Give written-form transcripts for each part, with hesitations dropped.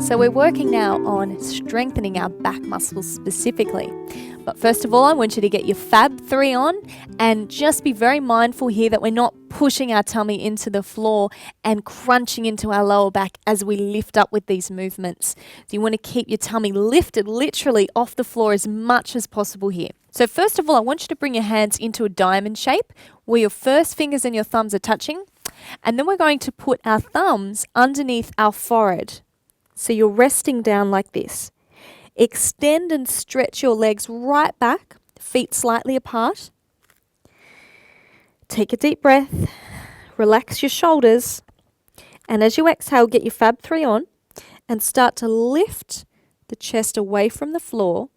So we're working now on strengthening our back muscles specifically. But first of all, I want you to get your Fab 3 on and just be very mindful here that we're not pushing our tummy into the floor and crunching into our lower back as we lift up with these movements. So you want to keep your tummy lifted literally off the floor as much as possible here. So first of all, I want you to bring your hands into a diamond shape where your first fingers and your thumbs are touching. And then we're going to put our thumbs underneath our forehead. So you're resting down like this. Extend and stretch your legs right back, feet slightly apart. Take a deep breath, relax your shoulders, and as you exhale, get your Fab 3 on and start to lift the chest away from the floor,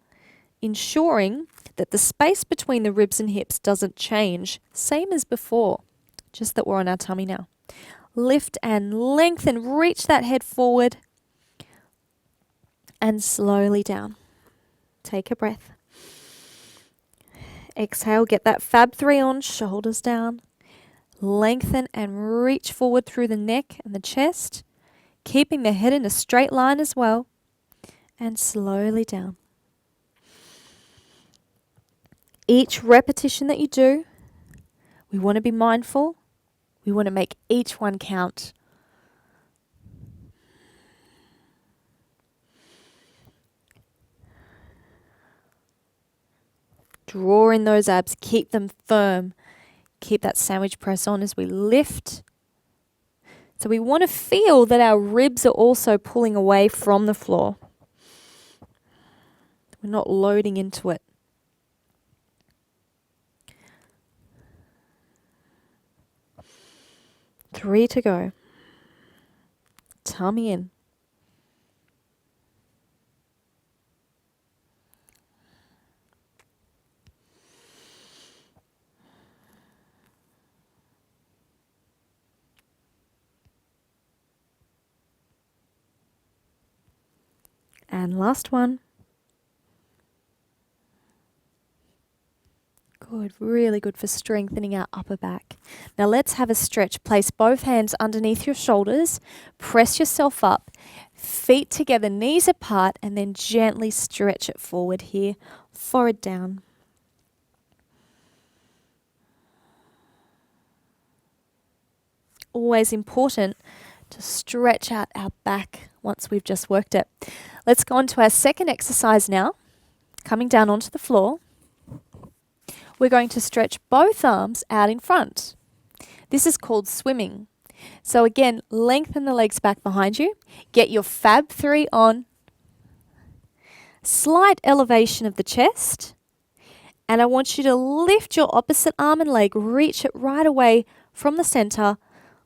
ensuring that the space between the ribs and hips doesn't change, same as before, just that we're on our tummy now. Lift and lengthen, reach that head forward and slowly down. Take a breath. Exhale, get that Fab 3 on, shoulders down. Lengthen and reach forward through the neck and the chest, keeping the head in a straight line as well, and slowly down. Each repetition that you do, we want to be mindful. We want to make each one count. Draw in those abs, keep them firm. Keep that sandwich press on as we lift. So we want to feel that our ribs are also pulling away from the floor. We're not loading into it. Three to go. Tummy in. And last one. Good, really good for strengthening our upper back. Now let's have a stretch. Place both hands underneath your shoulders. Press yourself up. Feet together, knees apart, and then gently stretch it forward here. Forehead down. Always important to stretch out our back once we've just worked it. Let's go on to our second exercise now. Coming down onto the floor. We're going to stretch both arms out in front. This is called swimming. So again, lengthen the legs back behind you. Get your Fab 3 on. Slight elevation of the chest. And I want you to lift your opposite arm and leg. Reach it right away from the center.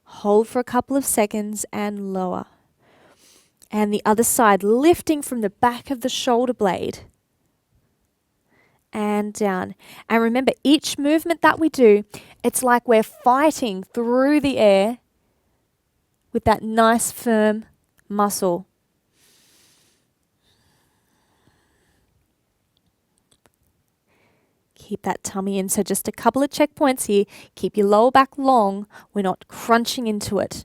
Hold for a couple of seconds and lower. And the other side, lifting from the back of the shoulder blade. And down. And remember, each movement that we do, it's like we're fighting through the air with that nice firm muscle. Keep that tummy in. So just a couple of checkpoints here. Keep your lower back long. We're not crunching into it.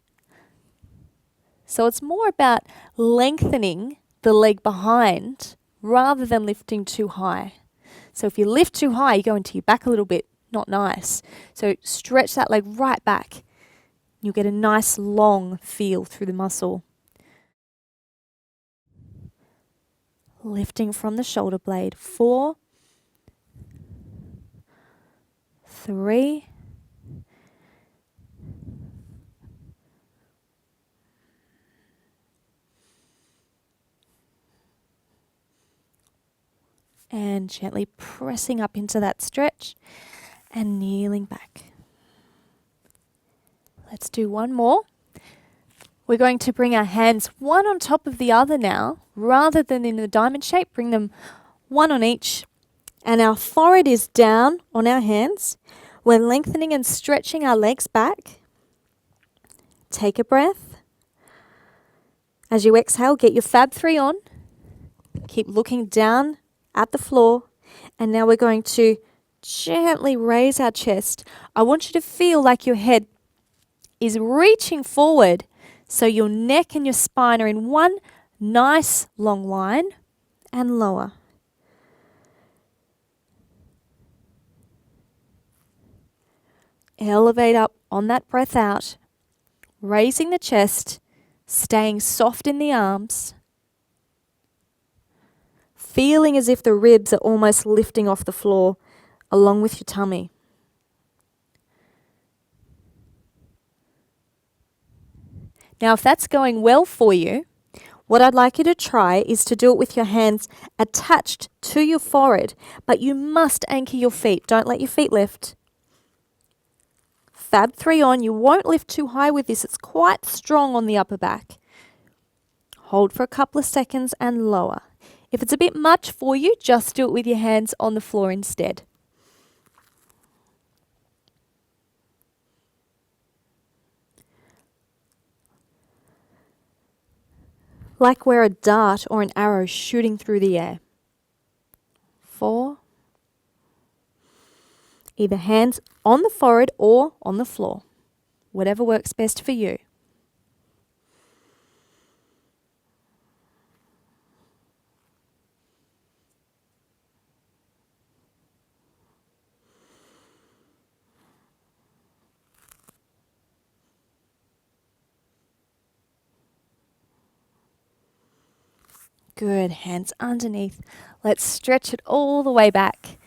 So it's more about lengthening the leg behind rather than lifting too high. So if you lift too high, you go into your back a little bit. Not nice. So stretch that leg right back. You'll get a nice long feel through the muscle. Lifting from the shoulder blade. 4, 3, 2, and gently pressing up into that stretch and kneeling back. Let's do one more. We're going to bring our hands one on top of the other now. Rather than in the diamond shape, bring them one on each. And our forehead is down on our hands. We're lengthening and stretching our legs back. Take a breath. As you exhale, get your Fab 3 on. Keep looking down at the floor. And now we're going to gently raise our chest. I want you to feel like your head is reaching forward so your neck and your spine are in one Nice long line and lower. Elevate up on that breath out, raising the chest, staying soft in the arms, feeling as if the ribs are almost lifting off the floor along with your tummy. Now, if that's going well for you, what I'd like you to try is to do it with your hands attached to your forehead, but you must anchor your feet. Don't let your feet lift. Fab 3 on. You won't lift too high with this. It's quite strong on the upper back. Hold for a couple of seconds and lower. If it's a bit much for you, just do it with your hands on the floor instead. Like we're a dart or an arrow shooting through the air. 4. Either hands on the forehead or on the floor. Whatever works best for you. Good, hands underneath. Let's stretch it all the way back.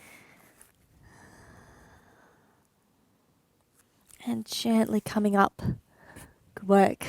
And gently coming up. Good work.